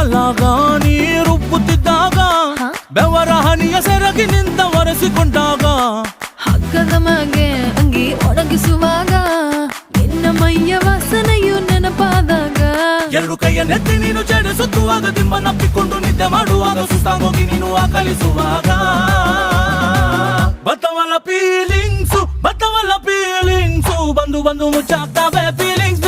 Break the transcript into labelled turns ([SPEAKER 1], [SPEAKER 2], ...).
[SPEAKER 1] ಕಲ್ಲಾಗ ನೀ ರುಬ್ಬುತ್ತಿದ್ದಾಗ ಬೆವರ ಹನಿಯ ಸೆರಗಿ ನಿಂತ ಒರೆಸಿಕೊಂಡಾಗ
[SPEAKER 2] ಹಗ್ಗದ ಮಗೆ ಅಂಗಿ ಒಣಗಿಸುವಾಗ ನಿನ್ನ ಮೈಯ ವಾಸನೆಯು ನೆನಪಾದಾಗ
[SPEAKER 1] ಎರಡು ಕೈಯ ನೆತ್ತಿ ನೀನು ಜಡೆ ಸುತ್ತುವಾಗ ದಿಮ್ಮನಪ್ಪಿಕೊಂಡು ನಿದ್ದೆ ಮಾಡುವಾಗ ಸುಸ್ತಾಗೋಗಿ ನೀನು ಆಕಲಿಸುವಾಗ ಬತ್ತವಲ್ಲ ಫೀಲಿಂಗ್ಸು ಬಂದು ಬಂದು ಮುಚ್ಚಾಗ್ತಾವೆ ಫೀಲಿಂಗ್ಸ್